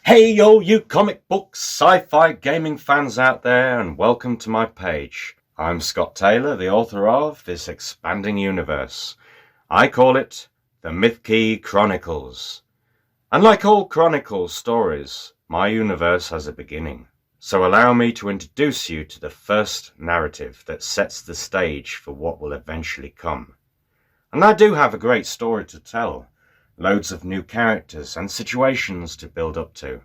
Hey yo, you comic book, sci-fi gaming fans out there, and welcome to my page. I'm Scott Taylor, the author of this expanding universe. I call it the Mythkey Chronicles. And like all Chronicles stories, my universe has a beginning. So allow me to introduce you to the first narrative that sets the stage for what will eventually come. And I do have a great story to tell. Loads of new characters and situations to build up to.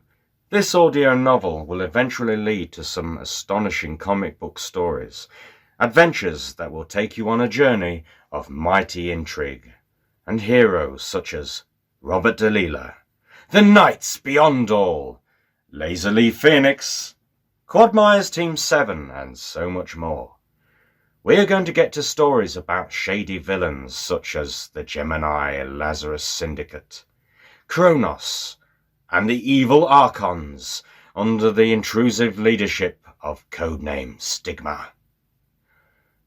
This audio novel will eventually lead to some astonishing comic book stories, adventures that will take you on a journey of mighty intrigue, and heroes such as Robert DeLila, the Knights Beyond All, Laserleaf Phoenix, Quagmire's Team 7, and so much more. We are going to get to stories about shady villains such as the Gemini Lazarus Syndicate, Kronos, and the evil Archons under the intrusive leadership of codename Stigma.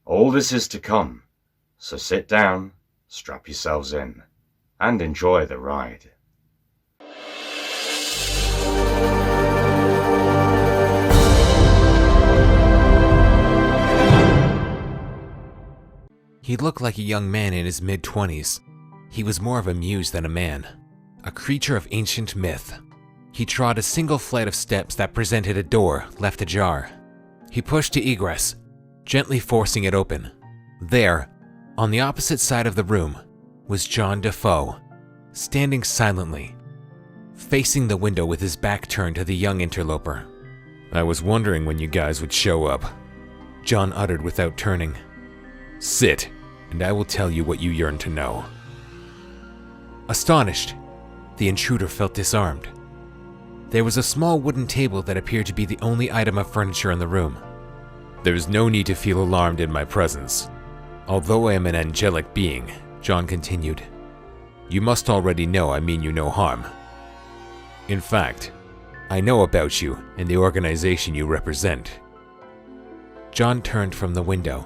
All this is to come, so sit down, strap yourselves in, and enjoy the ride. He looked like a young man in his mid-20s. He was more of a muse than a man, a creature of ancient myth. He trod a single flight of steps that presented a door left ajar. He pushed to egress, gently forcing it open. There, on the opposite side of the room, was Jon Dufu, standing silently, facing the window with his back turned to the young interloper. "I was wondering when you guys would show up," Jon uttered without turning. "Sit, and I will tell you what you yearn to know." Astonished, the intruder felt disarmed. There was a small wooden table that appeared to be the only item of furniture in the room. "There is no need to feel alarmed in my presence. Although I am an angelic being," Jon continued, "you must already know I mean you no harm. In fact, I know about you and the organization you represent." Jon turned from the window,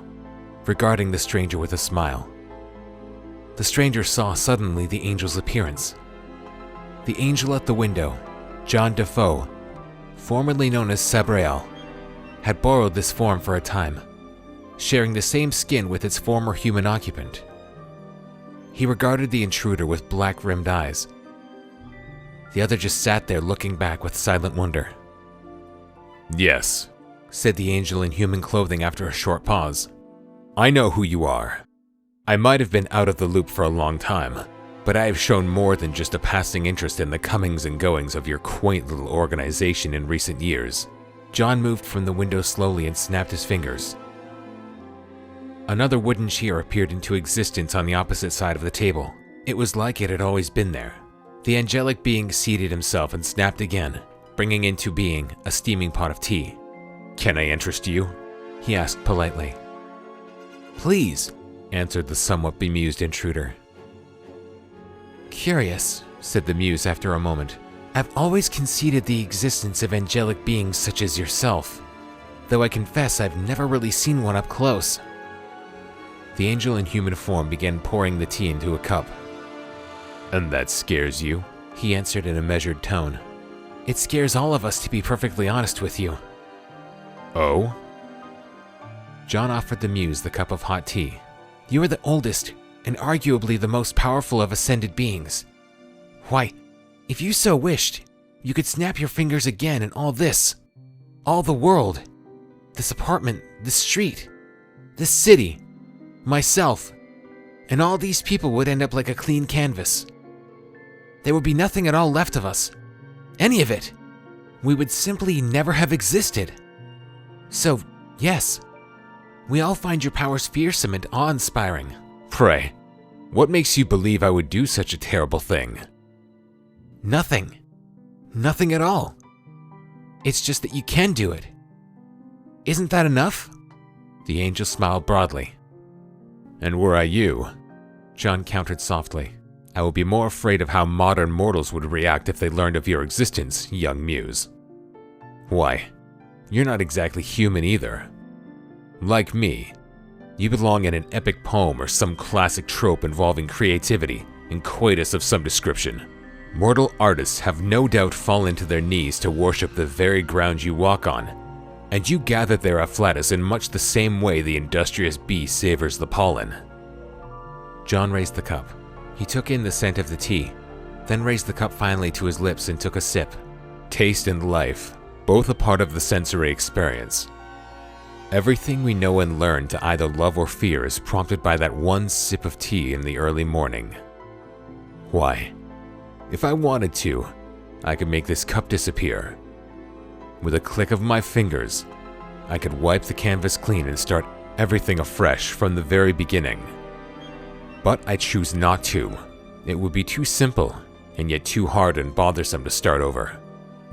regarding the stranger with a smile. The stranger saw suddenly the angel's appearance. The angel at the window, Jon Dufu, formerly known as Sabrael, had borrowed this form for a time, sharing the same skin with its former human occupant. He regarded the intruder with black-rimmed eyes. The other just sat there looking back with silent wonder. "Yes," said the angel in human clothing after a short pause. "I know who you are. I might have been out of the loop for a long time, but I have shown more than just a passing interest in the comings and goings of your quaint little organization in recent years." Jon moved from the window slowly and snapped his fingers. Another wooden chair appeared into existence on the opposite side of the table. It was like it had always been there. The angelic being seated himself and snapped again, bringing into being a steaming pot of tea. "Can I interest you?" he asked politely. "Please," answered the somewhat bemused intruder. "Curious," said the muse after a moment. "I've always conceded the existence of angelic beings such as yourself, though I confess I've never really seen one up close." The angel in human form began pouring the tea into a cup. "And that scares you?" he answered in a measured tone. "It scares all of us, to be perfectly honest with you." "Oh?" Jon offered the muse the cup of hot tea. "You are the oldest, and arguably the most powerful of ascended beings. Why, if you so wished, you could snap your fingers again and all this, all the world, this apartment, this street, this city, myself, and all these people would end up like a clean canvas. There would be nothing at all left of us. Any of it. We would simply never have existed. So, yes, we all find your powers fearsome and awe-inspiring." "Pray, what makes you believe I would do such a terrible thing?" "Nothing. Nothing at all. It's just that you can do it. Isn't that enough?" The angel smiled broadly. "And were I you," Jon countered softly, "I would be more afraid of how modern mortals would react if they learned of your existence, young muse. Why, you're not exactly human either. Like me, you belong in an epic poem or some classic trope involving creativity and coitus of some description. Mortal artists have no doubt fallen to their knees to worship the very ground you walk on, and you gather their afflatus in much the same way the industrious bee savors the pollen. Jon raised the cup. He took in the scent of the tea, then raised the cup finally to his lips and took a sip. Taste and life, both a part of the sensory experience. Everything we know and learn to either love or fear is prompted by that one sip of tea in the early morning. Why? If I wanted to, I could make this cup disappear. With a click of my fingers, I could wipe the canvas clean and start everything afresh from the very beginning. But I choose not to. It would be too simple, and yet too hard and bothersome to start over.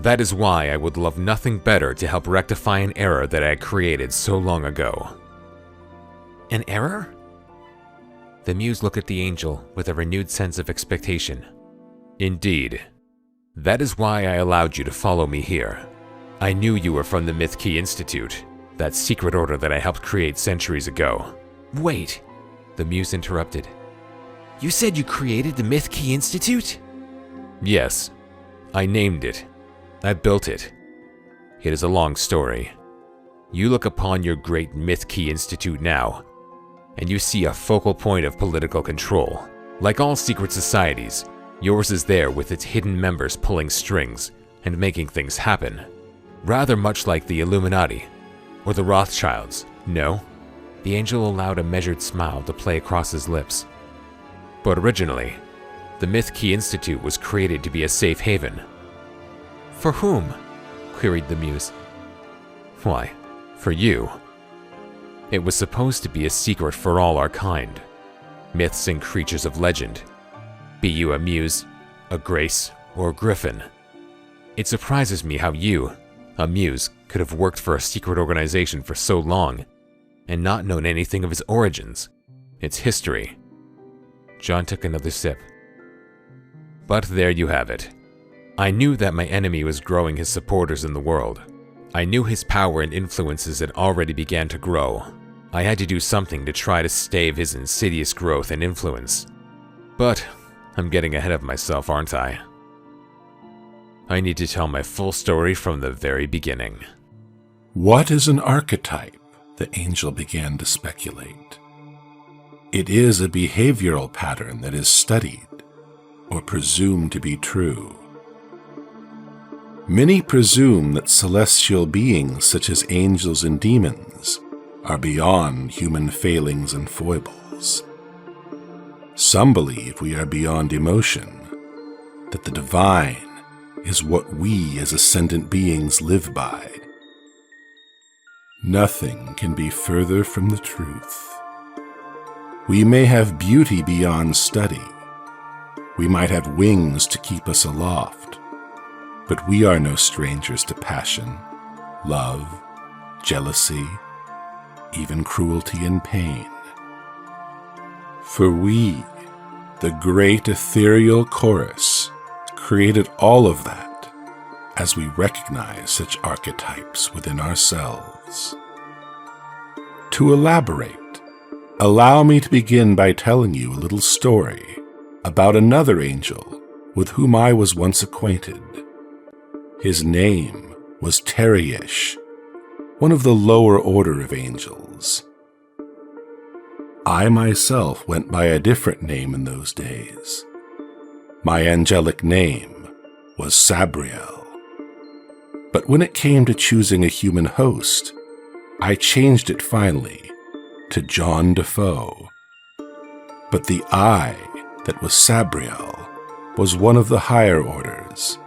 That is why I would love nothing better to help rectify an error that I had created so long ago. An error? The muse looked at the angel with a renewed sense of expectation. Indeed. That is why I allowed you to follow me here. I knew you were from the Myth-Key Institute, that secret order that I helped create centuries ago. Wait, the muse interrupted. You said you created the Myth-Key Institute? Yes, I named it. I built it. It is a long story. You look upon your great Myth-Key Institute now, and you see a focal point of political control. Like all secret societies, yours is there with its hidden members pulling strings and making things happen. Rather much like the Illuminati, or the Rothschilds, no? The angel allowed a measured smile to play across his lips. But originally, the Myth-Key Institute was created to be a safe haven. For whom? Queried the muse. Why, for you. It was supposed to be a secret for all our kind. Myths and creatures of legend. Be you a muse, a grace, or a griffin. It surprises me how you, a muse, could have worked for a secret organization for so long and not known anything of its origins, its history. Jon took another sip. But there you have it. I knew that my enemy was growing his supporters in the world. I knew his power and influences had already began to grow. I had to do something to try to stave his insidious growth and influence. But I'm getting ahead of myself, aren't I? I need to tell my full story from the very beginning. What is an archetype? The angel began to speculate. It is a behavioral pattern that is studied or presumed to be true. Many presume that celestial beings such as angels and demons are beyond human failings and foibles. Some believe we are beyond emotion, that the divine is what we as ascendant beings live by. Nothing can be further from the truth. We may have beauty beyond study. We might have wings to keep us aloft. But we are no strangers to passion, love, jealousy, even cruelty and pain. For we, the great ethereal chorus, created all of that as we recognize such archetypes within ourselves. To elaborate, allow me to begin by telling you a little story about another angel with whom I was once acquainted. His name was Teriesh, one of the lower order of angels. I myself went by a different name in those days. My angelic name was Sabrael. But when it came to choosing a human host, I changed it finally to Jon Dufu. But the I that was Sabrael was one of the higher orders.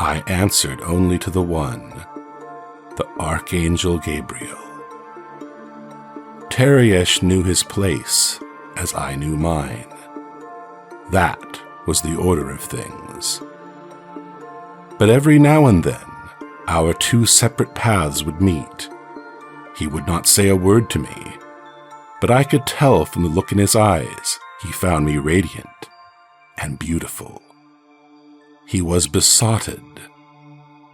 I answered only to the one, the Archangel Gabriel. Teriesh knew his place as I knew mine. That was the order of things. But every now and then, our two separate paths would meet. He would not say a word to me, but I could tell from the look in his eyes he found me radiant and beautiful. He was besotted,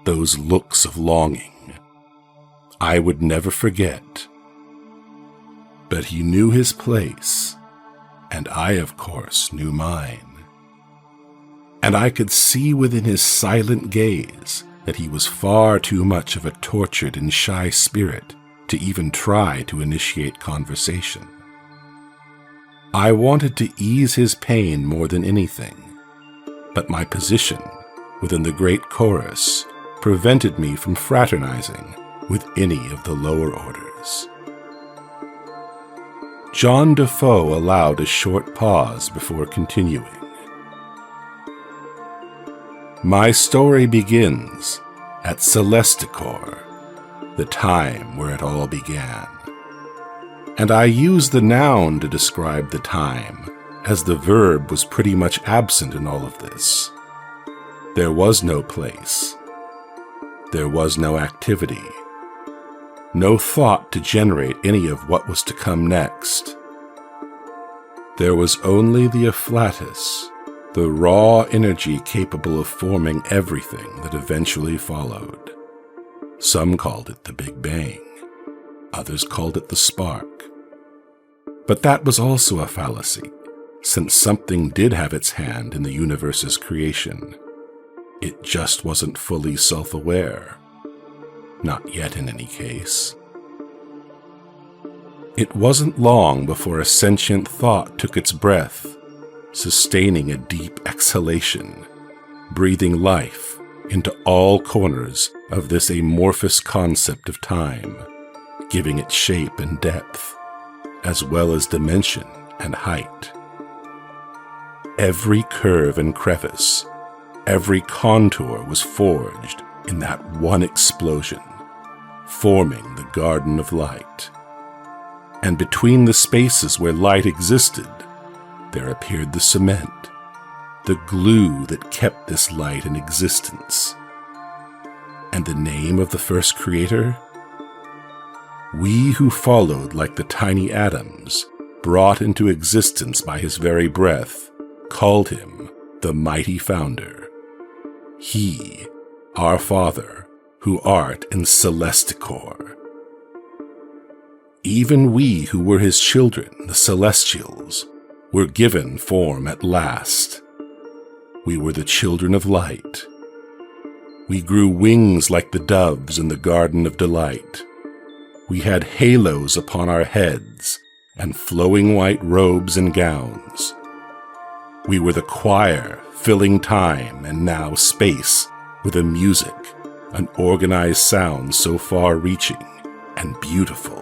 those looks of longing. I would never forget. But he knew his place, and I, of course, knew mine. and I could see within his silent gaze that he was far too much of a tortured and shy spirit to even try to initiate conversation. I wanted to ease his pain more than anything, but my position within the great chorus prevented me from fraternizing with any of the lower orders. Jon Dufu allowed a short pause before continuing. My story begins at Celesticor, the time where it all began. And I use the noun to describe the time, as the verb was pretty much absent in all of this. There was no place. There was no activity. No thought to generate any of what was to come next. There was only the afflatus, the raw energy capable of forming everything that eventually followed. Some called it the Big Bang. Others called it the spark. But that was also a fallacy, since something did have its hand in the universe's creation. It just wasn't fully self-aware. Not yet in any case. It wasn't long before a sentient thought took its breath, sustaining a deep exhalation, breathing life into all corners of this amorphous concept of time, giving it shape and depth, as well as dimension and height. Every curve and crevice, every contour was forged in that one explosion, forming the Garden of Light. And between the spaces where light existed, there appeared the cement, the glue that kept this light in existence. And the name of the first creator? We who followed like the tiny atoms, brought into existence by his very breath, called him the mighty founder. He, our Father, who art in Celesticor. Even we who were his children, the Celestials, were given form at last. We were the children of light. We grew wings like the doves in the Garden of Delight. We had halos upon our heads and flowing white robes and gowns. We were the choir filling time and now space with a music, an organized sound so far-reaching and beautiful.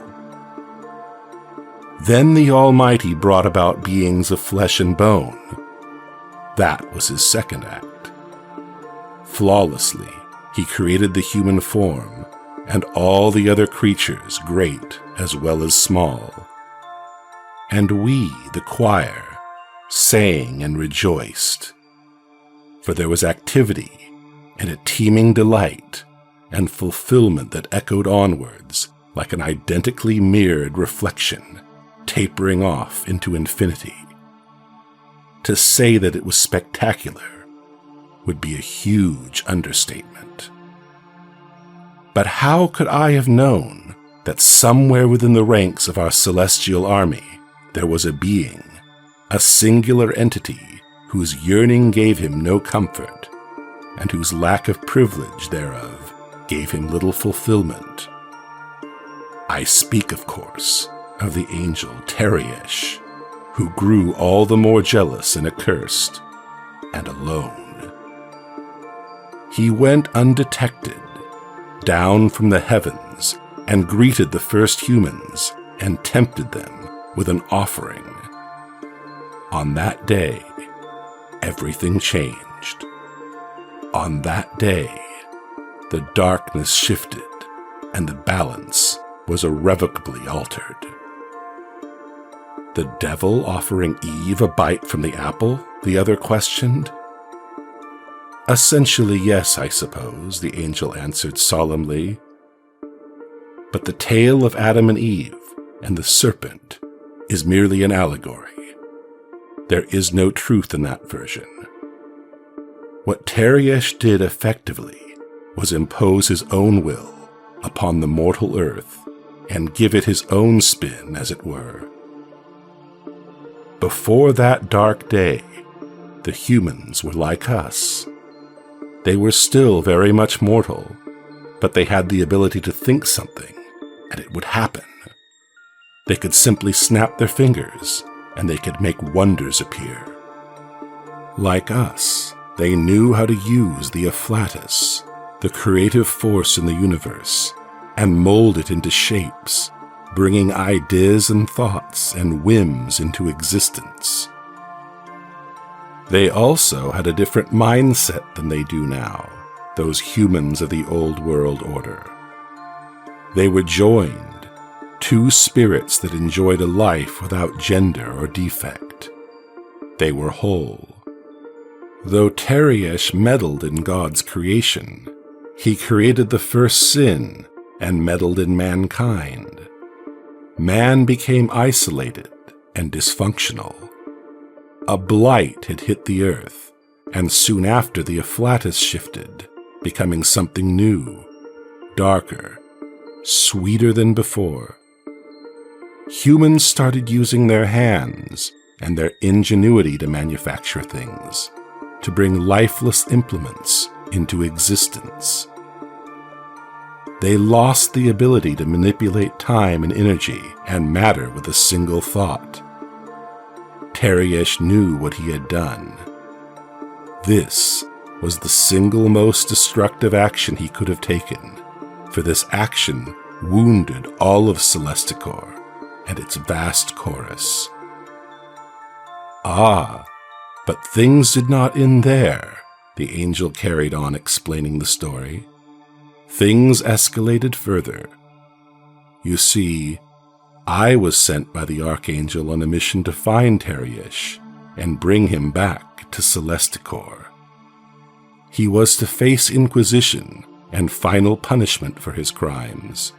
Then the Almighty brought about beings of flesh and bone. That was his second act. Flawlessly, he created the human form and all the other creatures, great as well as small. And we, the choir, sang and rejoiced. For there was activity and a teeming delight and fulfillment that echoed onwards like an identically mirrored reflection, tapering off into infinity. To say that it was spectacular would be a huge understatement. But how could I have known that somewhere within the ranks of our celestial army there was a being, a singular entity whose yearning gave him no comfort, and whose lack of privilege thereof gave him little fulfillment? I speak, of course, of the angel Teriesh, who grew all the more jealous and accursed, and alone. He went undetected, down from the heavens, and greeted the first humans, and tempted them with an offering. On that day, everything changed. On that day, the darkness shifted, and the balance was irrevocably altered. The devil offering Eve a bite from the apple? The other questioned. Essentially, yes, I suppose, the angel answered solemnly. But the tale of Adam and Eve and the serpent is merely an allegory. There is no truth in that version. What Teriesh did effectively was impose his own will upon the mortal earth and give it his own spin, as it were. Before that dark day, The humans were like us. They were still very much mortal, but they had the ability to think something, and it would happen. They could simply snap their fingers, and they could make wonders appear. Like us, they knew how to use the afflatus, the creative force in the universe, and mold it into shapes, bringing ideas and thoughts and whims into existence. They also had a different mindset than they do now, those humans of the old world order. They were joined, two spirits that enjoyed a life without gender or defect. They were whole. Though Teriesh meddled in God's creation, he created the first sin and meddled in mankind. Man became isolated and dysfunctional. A blight had hit the earth, and soon after the afflatus shifted, becoming something new, darker, sweeter than before. Humans started using their hands and their ingenuity to manufacture things, to bring lifeless implements into existence. They lost the ability to manipulate time and energy and matter with a single thought. Teriesh knew what he had done. This was the single most destructive action he could have taken, for this action wounded all of Celesticor and its vast chorus. Ah, but things did not end there, the angel carried on explaining the story. Things escalated further. You see, I was sent by the Archangel on a mission to find Teriesh and bring him back to Celesticor. He was to face inquisition and final punishment for his crimes.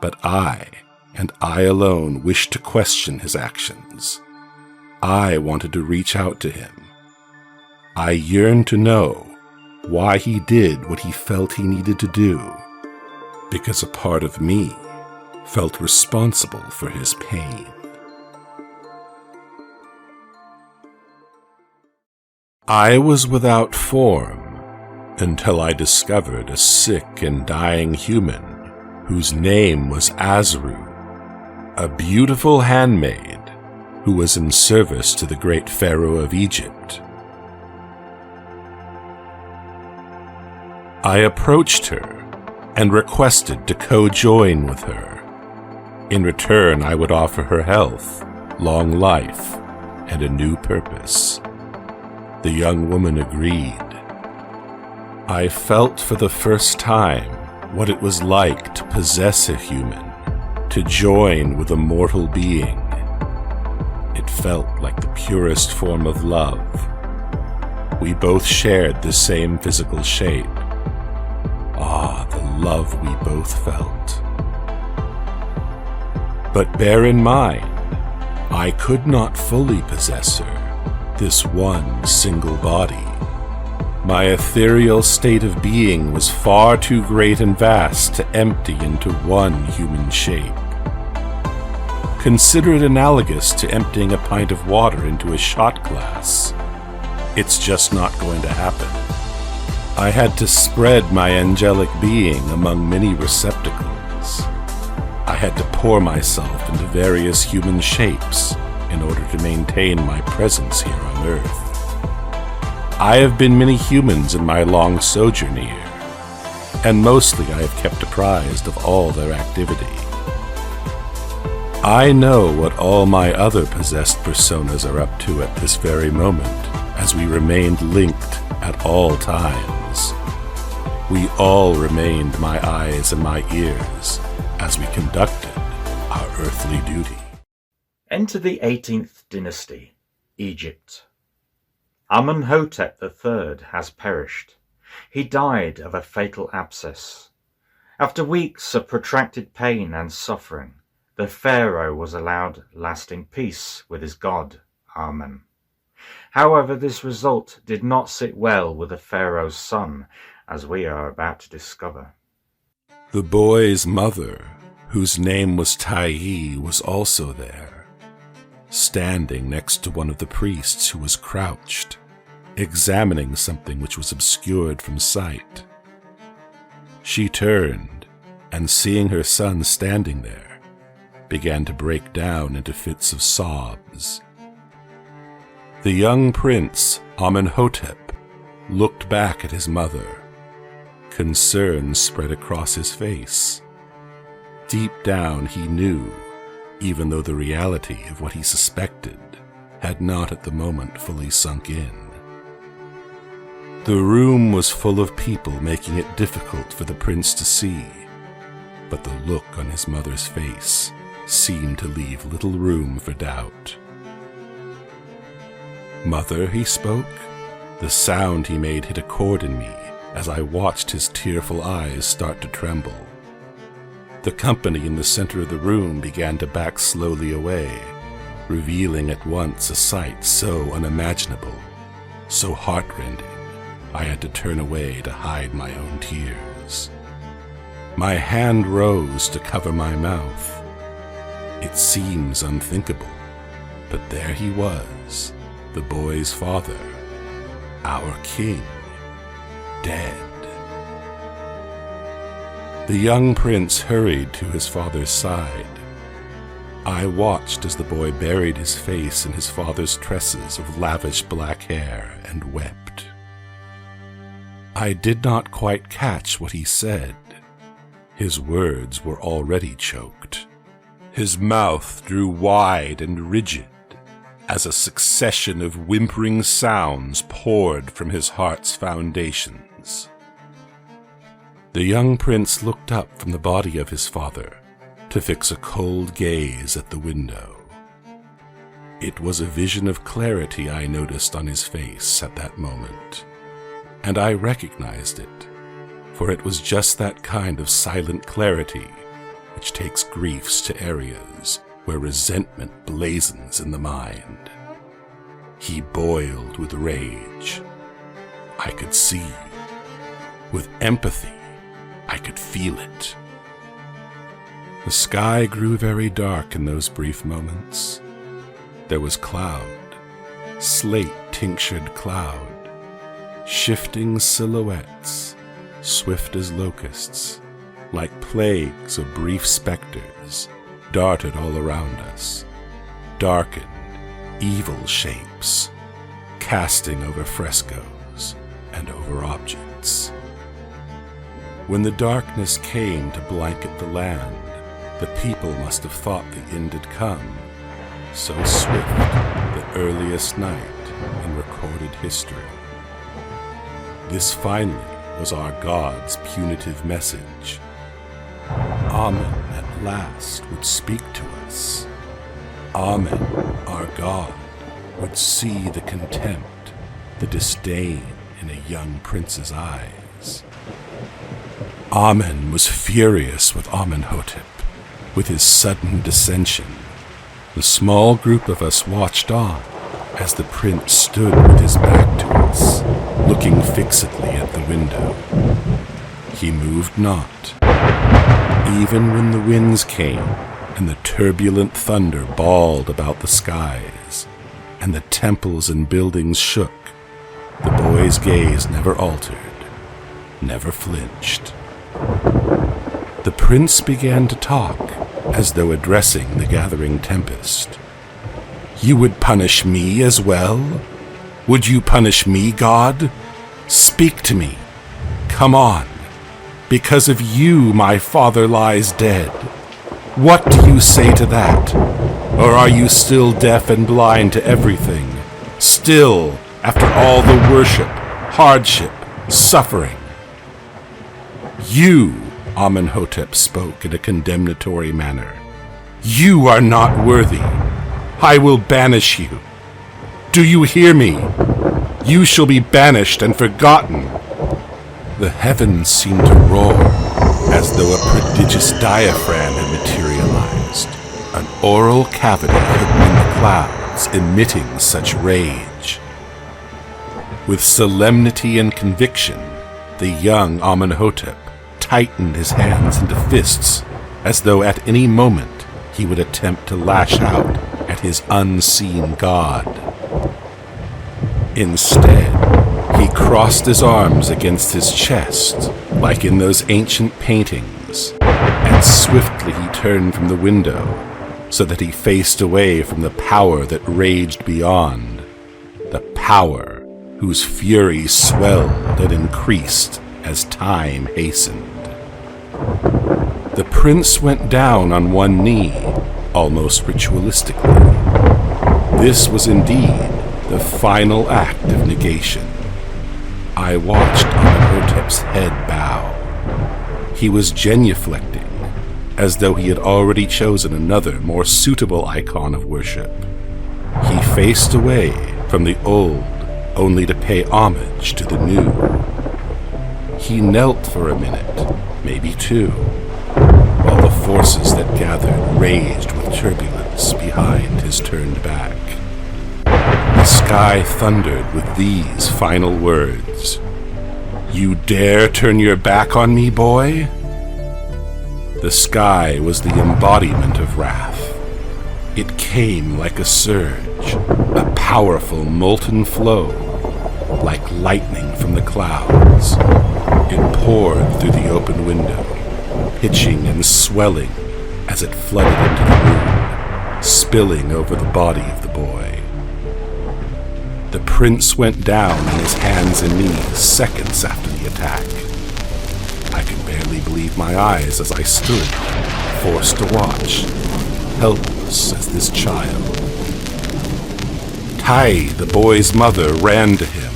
But I, and I alone, wished to question his actions. I wanted to reach out to him. I yearned to know why he did what he felt he needed to do, because a part of me felt responsible for his pain. I was without form until I discovered a sick and dying human whose name was Azru, a beautiful handmaid who was in service to the great Pharaoh of Egypt. I approached her and requested to co-join with her. In return, I would offer her health, long life, and a new purpose. The young woman agreed. I felt for the first time what it was like to possess a human, to join with a mortal being. It felt like the purest form of love. We both shared the same physical shape. Ah, the love we both felt. But bear in mind, I could not fully possess her, this one single body. My ethereal state of being was far too great and vast to empty into one human shape. Consider it analogous to emptying a pint of water into a shot glass. It's just not going to happen. I had to spread my angelic being among many receptacles. I had to pour myself into various human shapes in order to maintain my presence here on Earth. I have been many humans in my long sojourn here, and mostly I have kept apprised of all their activity. I know what all my other possessed personas are up to at this very moment, as we remained linked at all times. We all remained my eyes and my ears as we conducted our earthly duty. Enter the 18th dynasty, Egypt. Amenhotep III has perished. He died of a fatal abscess. After weeks of protracted pain and suffering, the pharaoh was allowed lasting peace with his god, Amen. However, this result did not sit well with the pharaoh's son, as we are about to discover. The boy's mother, whose name was Tayi, was also there. standing next to one of the priests who was crouched, examining something which was obscured from sight. She turned, and seeing her son standing there, began to break down into fits of sobs. The young prince, Amenhotep, looked back at his mother. Concern spread across his face. Deep down he knew, even though the reality of what he suspected had not at the moment fully sunk in. The room was full of people, making it difficult for the prince to see, but the look on his mother's face seemed to leave little room for doubt. "Mother," he spoke. The sound he made hit a chord in me as I watched his tearful eyes start to tremble. The company in the center of the room began to back slowly away, revealing at once a sight so unimaginable, so heartrending, I had to turn away to hide my own tears. My hand rose to cover my mouth. It seems unthinkable, but there he was, the boy's father, our king, dead. The young prince hurried to his father's side. I watched as the boy buried his face in his father's tresses of lavish black hair and wept. I did not quite catch what he said. His words were already choked. His mouth drew wide and rigid as a succession of whimpering sounds poured from his heart's foundations. The young prince looked up from the body of his father to fix a cold gaze at the window. It was a vision of clarity I noticed on his face at that moment, and I recognized it, for it was just that kind of silent clarity which takes griefs to areas where resentment blazons in the mind. He boiled with rage. I could see. With empathy, I could feel it. The sky grew very dark in those brief moments. There was cloud, slate-tinctured cloud, shifting silhouettes, swift as locusts, like plagues of brief specters, darted all around us, darkened, evil shapes, casting over frescoes and over objects. When the darkness came to blanket the land, the people must have thought the end had come, so swift, the earliest night in recorded history. This finally was our God's punitive message. Amen at last would speak to us. Amen, our God, would see the contempt, the disdain in a young prince's eyes. Amen was furious with Amenhotep, with his sudden dissension. The small group of us watched on as the prince stood with his back to us, looking fixedly at the window. He moved not. Even when the winds came and the turbulent thunder bawled about the skies and the temples and buildings shook, the boy's gaze never altered, never flinched. The prince began to talk, as though addressing the gathering tempest. "You would punish me as well? Would you punish me, God? Speak to me. Come on. Because of you, my father lies dead. What do you say to that? Or are you still deaf and blind to everything? Still, after all the worship, hardship, suffering?" "You," Amenhotep spoke in a condemnatory manner, "you are not worthy. I will banish you. Do you hear me? You shall be banished and forgotten." The heavens seemed to roar, as though a prodigious diaphragm had materialized, an oral cavity hidden in the clouds emitting such rage. With solemnity and conviction, the young Amenhotep tightened his hands into fists, as though at any moment he would attempt to lash out at his unseen god. Instead, he crossed his arms against his chest, like in those ancient paintings, and swiftly he turned from the window, so that he faced away from the power that raged beyond, the power whose fury swelled and increased as time hastened. The prince went down on one knee, almost ritualistically. This was indeed the final act of negation. I watched Amenhotep's head bow. He was genuflecting, as though he had already chosen another, more suitable icon of worship. He faced away from the old, only to pay homage to the new. He knelt for a minute, maybe two, while the forces that gathered raged with turbulence behind his turned back. The sky thundered with these final words: "You dare turn your back on me, boy?" The sky was the embodiment of wrath. It came like a surge, a powerful molten flow, like lightning from the clouds. It poured through the open window, pitching and swelling as it flooded into the room, spilling over the body of the boy. The prince went down on his hands and knees seconds after the attack. I could barely believe my eyes as I stood, forced to watch, helpless as this child. Tai, the boy's mother, ran to him,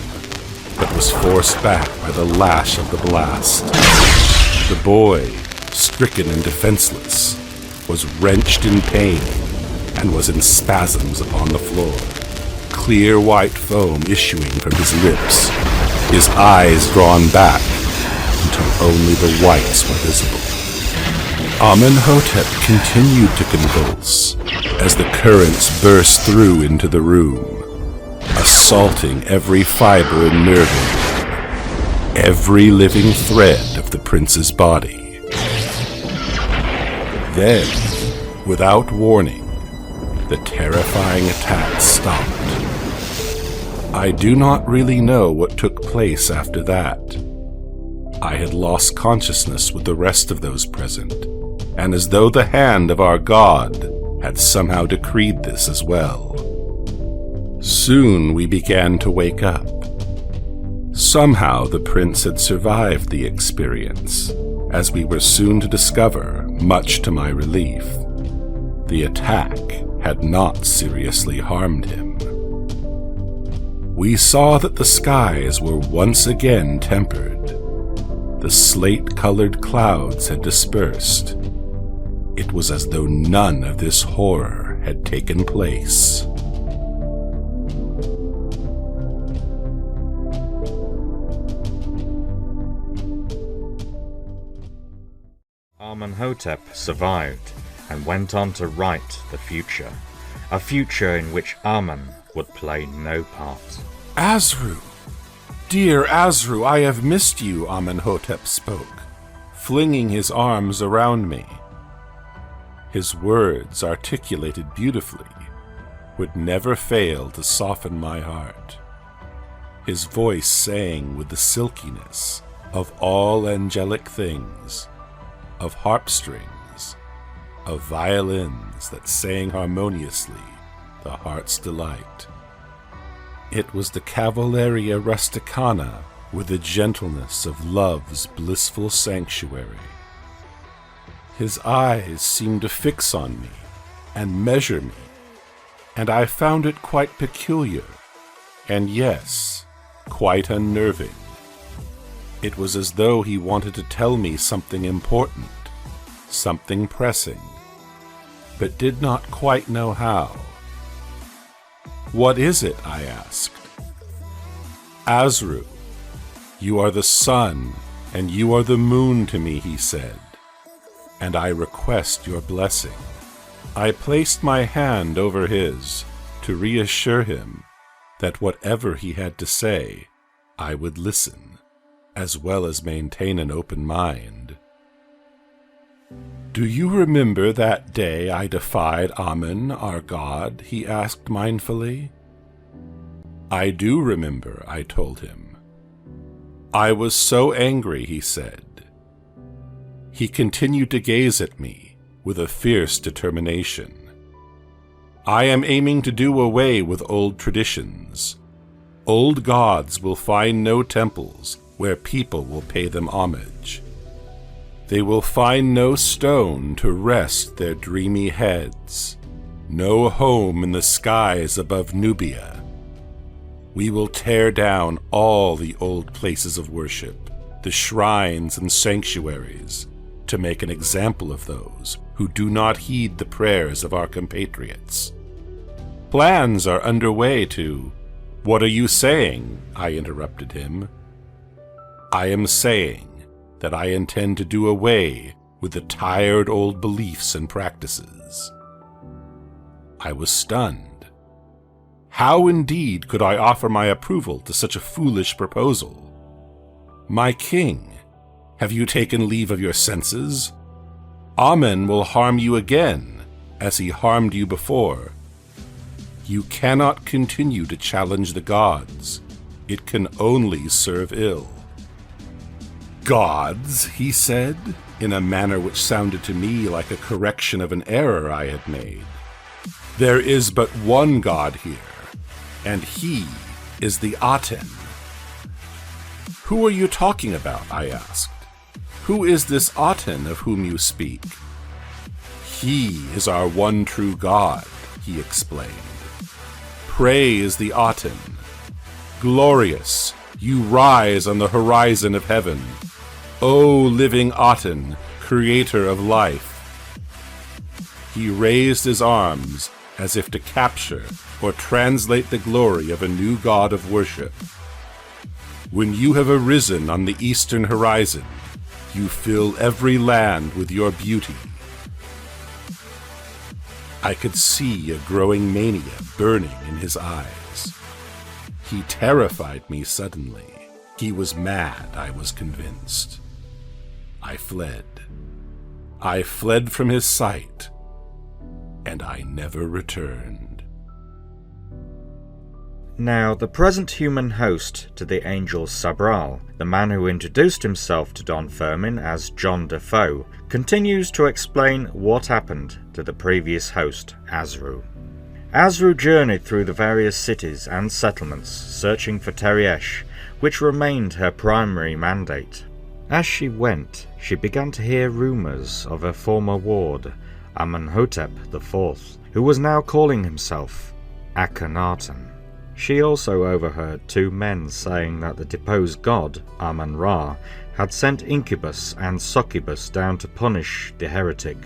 but was forced back by the lash of the blast. The boy, stricken and defenseless, was wrenched in pain and was in spasms upon the floor, clear white foam issuing from his lips, his eyes drawn back until only the whites were visible. Amenhotep continued to convulse as the currents burst through into the room, assaulting every fiber and nerve ending, every living thread of the prince's body. Then, without warning, the terrifying attack stopped. I do not really know what took place after that. I had lost consciousness with the rest of those present, and as though the hand of our god had somehow decreed this as well. Soon we began to wake up. Somehow the prince had survived the experience, as we were soon to discover, much to my relief. The attack had not seriously harmed him. We saw that the skies were once again tempered. The slate-colored clouds had dispersed. It was as though none of this horror had taken place. Amenhotep survived and went on to write the future, a future in which Amen would play no part. Azru! Dear Azru, I have missed you, Amenhotep spoke, flinging his arms around me. His words, articulated beautifully, would never fail to soften my heart. His voice sang with the silkiness of all angelic things, of harp strings, of violins that sang harmoniously the heart's delight. It was the Cavalleria Rusticana with the gentleness of love's blissful sanctuary. His eyes seemed to fix on me and measure me, and I found it quite peculiar, and yes, quite unnerving. It was as though he wanted to tell me something important, something pressing, but did not quite know how. "What is it?" I asked. "Azru, you are the sun, and you are the moon to me," he said, "and I request your blessing." I placed my hand over his to reassure him that whatever he had to say, I would listen, as well as maintain an open mind. "Do you remember that day I defied Amun, our god?" he asked mindfully. "I do remember," I told him. "I was so angry," he said. He continued to gaze at me with a fierce determination. "I am aiming to do away with old traditions. Old gods will find no temples where people will pay them homage. They will find no stone to rest their dreamy heads, no home in the skies above Nubia. We will tear down all the old places of worship, the shrines and sanctuaries, to make an example of those who do not heed the prayers of our compatriots. Plans are underway to—" "What are you saying?" I interrupted him. "I am saying that I intend to do away with the tired old beliefs and practices." I was stunned. How indeed could I offer my approval to such a foolish proposal? "My king, have you taken leave of your senses? Amen will harm you again, as he harmed you before. You cannot continue to challenge the gods. It can only serve ill." "Gods," he said, in a manner which sounded to me like a correction of an error I had made. "There is but one god here, and he is the Aten." "Who are you talking about?" I asked. "Who is this Aten of whom you speak?" "He is our one true god," he explained. "Praise the Aten. Glorious, you rise on the horizon of heaven. O living Aten, creator of life." He raised his arms as if to capture or translate the glory of a new god of worship. "When you have arisen on the eastern horizon, you fill every land with your beauty." I could see a growing mania burning in his eyes. He terrified me suddenly. He was mad, I was convinced. I fled. I fled from his sight, and I never returned. Now, the present human host to the angel Sabrael, the man who introduced himself to Don Fermin as Jon Dufu, continues to explain what happened to the previous host, Azru. Azru journeyed through the various cities and settlements, searching for Teriesh, which remained her primary mandate. As she went, she began to hear rumours of her former ward, Amenhotep IV, who was now calling himself Akhenaten. She also overheard two men saying that the deposed god, Amun-Ra, had sent incubus and succubus down to punish the heretic.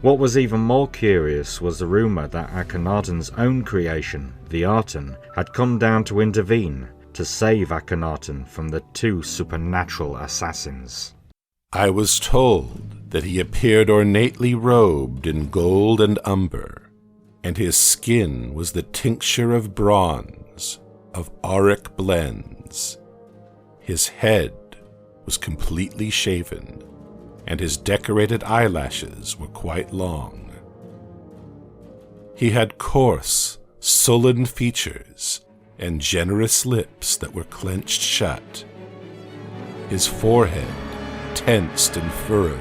What was even more curious was the rumour that Akhenaten's own creation, the Aten, had come down to intervene, to save Akhenaten from the two supernatural assassins. I was told that he appeared ornately robed in gold and umber, and his skin was the tincture of bronze, of auric blends. His head was completely shaven, and his decorated eyelashes were quite long. He had coarse, sullen features and generous lips that were clenched shut. His forehead, tensed and furrowed,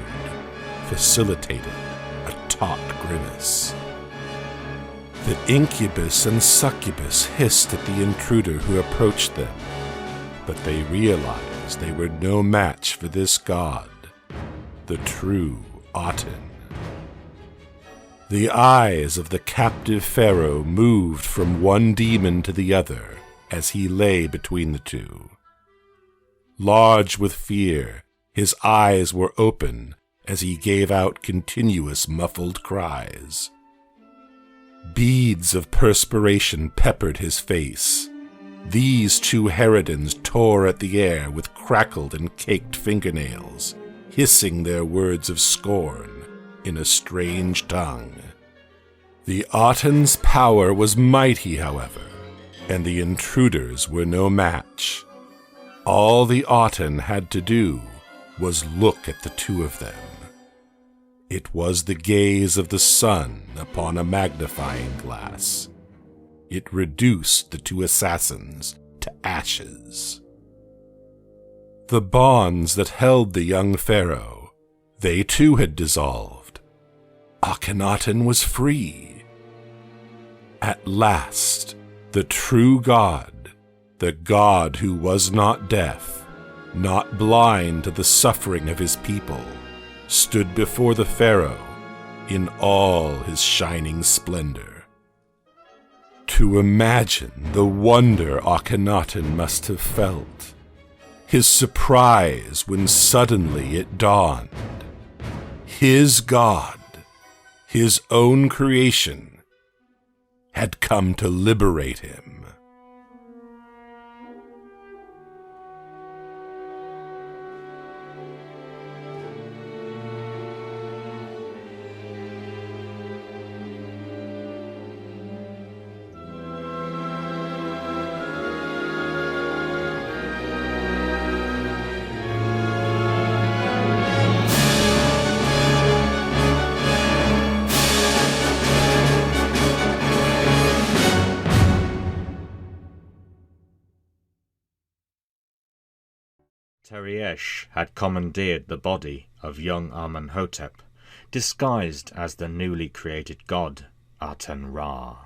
facilitated a taut grimace. The incubus and succubus hissed at the intruder who approached them, but they realized they were no match for this god, the true Aten. The eyes of the captive pharaoh moved from one demon to the other as he lay between the two. Large with fear, his eyes were open as he gave out continuous muffled cries. Beads of perspiration peppered his face. These two harridans tore at the air with crackled and caked fingernails, hissing their words of scorn in a strange tongue. The Aten's power was mighty, however, and the intruders were no match. All the Aten had to do was look at the two of them. It was the gaze of the sun upon a magnifying glass. It reduced the two assassins to ashes. The bonds that held the young pharaoh, they too had dissolved. Akhenaten was free. At last, the true God, the God who was not deaf, not blind to the suffering of his people, stood before the pharaoh in all his shining splendor. To imagine the wonder Akhenaten must have felt, his surprise when suddenly it dawned. His God, his own creation, had come to liberate him. Teriesh had commandeered the body of young Amenhotep, disguised as the newly created god, Aten-Ra.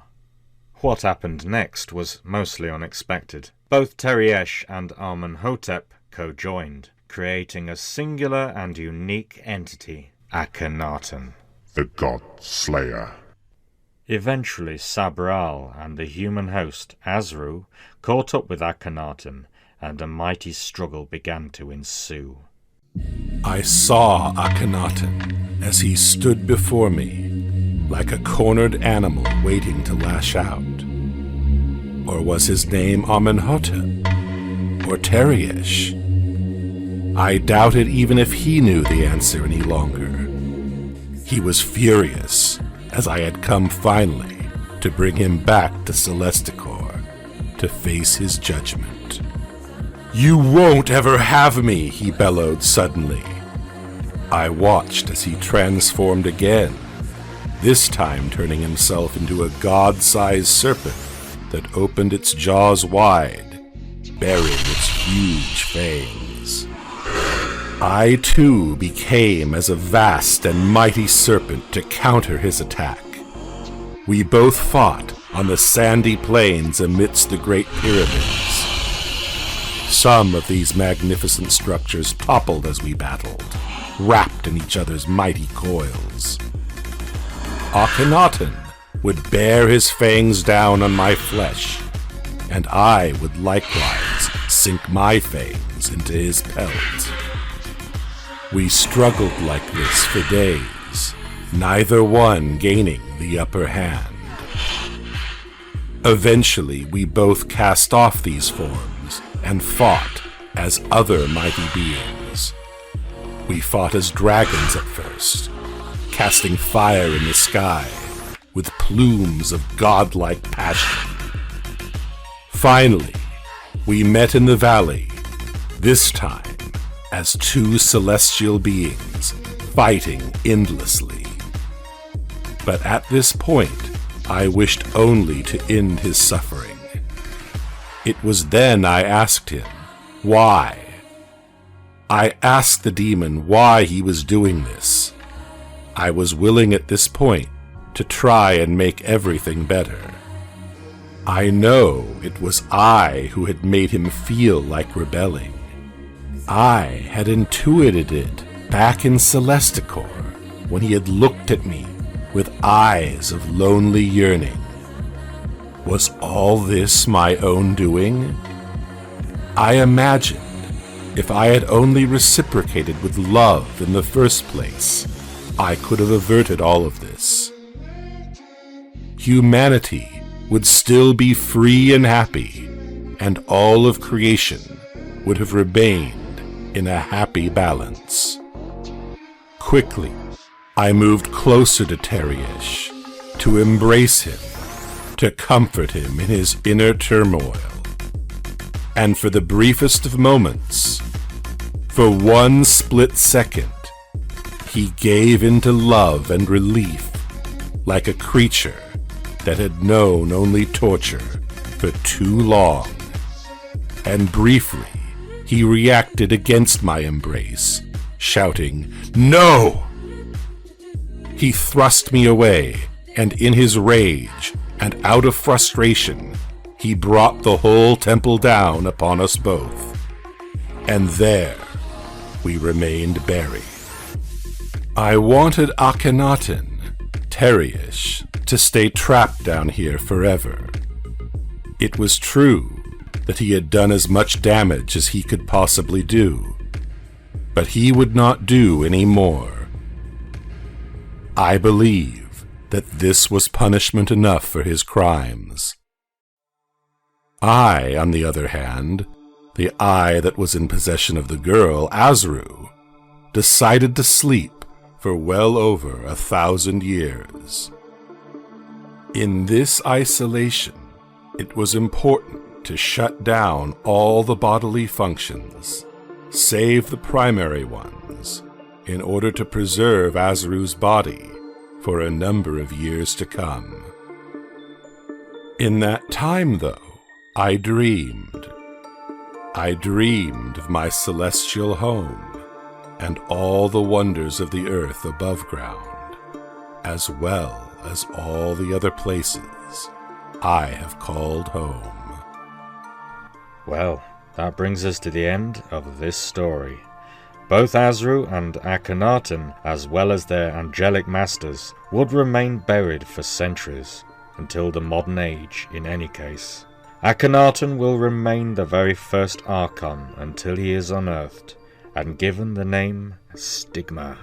What happened next was mostly unexpected. Both Teriesh and Amenhotep co-joined, creating a singular and unique entity, Akhenaten, the God Slayer. Eventually Sabrael and the human host, Azru, caught up with Akhenaten, and a mighty struggle began to ensue. I saw Akhenaten as he stood before me, like a cornered animal waiting to lash out. Or was his name Amenhotep? Or Teriesh? I doubted even if he knew the answer any longer. He was furious, as I had come finally to bring him back to Celesticor to face his judgment. "You won't ever have me," he bellowed suddenly. I watched as he transformed again, this time turning himself into a god-sized serpent that opened its jaws wide, baring its huge fangs. I too became as a vast and mighty serpent to counter his attack. We both fought on the sandy plains amidst the Great Pyramids. Some of these magnificent structures toppled as we battled, wrapped in each other's mighty coils. Akhenaten would bear his fangs down on my flesh, and I would likewise sink my fangs into his pelt. We struggled like this for days, neither one gaining the upper hand. Eventually, we both cast off these forms and fought as other mighty beings. We fought as dragons at first, casting fire in the sky with plumes of godlike passion. Finally, we met in the valley, this time as two celestial beings fighting endlessly. But at this point, I wished only to end his suffering. It was then I asked him, why? I asked the demon why he was doing this. I was willing at this point to try and make everything better. I know it was I who had made him feel like rebelling. I had intuited it back in Celesticor when he had looked at me with eyes of lonely yearning. Was all this my own doing? I imagined if I had only reciprocated with love in the first place, I could have averted all of this. Humanity would still be free and happy, and all of creation would have remained in a happy balance. Quickly, I moved closer to Teriesh, to embrace him, to comfort him in his inner turmoil. And for the briefest of moments, for one split second, he gave into love and relief, like a creature that had known only torture for too long. And briefly, he reacted against my embrace, shouting, "No!" He thrust me away, and in his rage and out of frustration, he brought the whole temple down upon us both. And there we remained buried. I wanted Akhenaten, Teriesh, to stay trapped down here forever. It was true that he had done as much damage as he could possibly do, but he would not do any more. I believe that this was punishment enough for his crimes. I, on the other hand, the I that was in possession of the girl, Azru, decided to sleep for well over 1,000 years. In this isolation, it was important to shut down all the bodily functions, save the primary ones, in order to preserve Azru's body for a number of years to come. In that time, though, I dreamed. I dreamed of my celestial home and all the wonders of the earth above ground, as well as all the other places I have called home. Well, that brings us to the end of this story. Both Azru and Akhenaten, as well as their angelic masters, would remain buried for centuries, until the modern age in any case. Akhenaten will remain the very first Archon until he is unearthed, and given the name Stigma.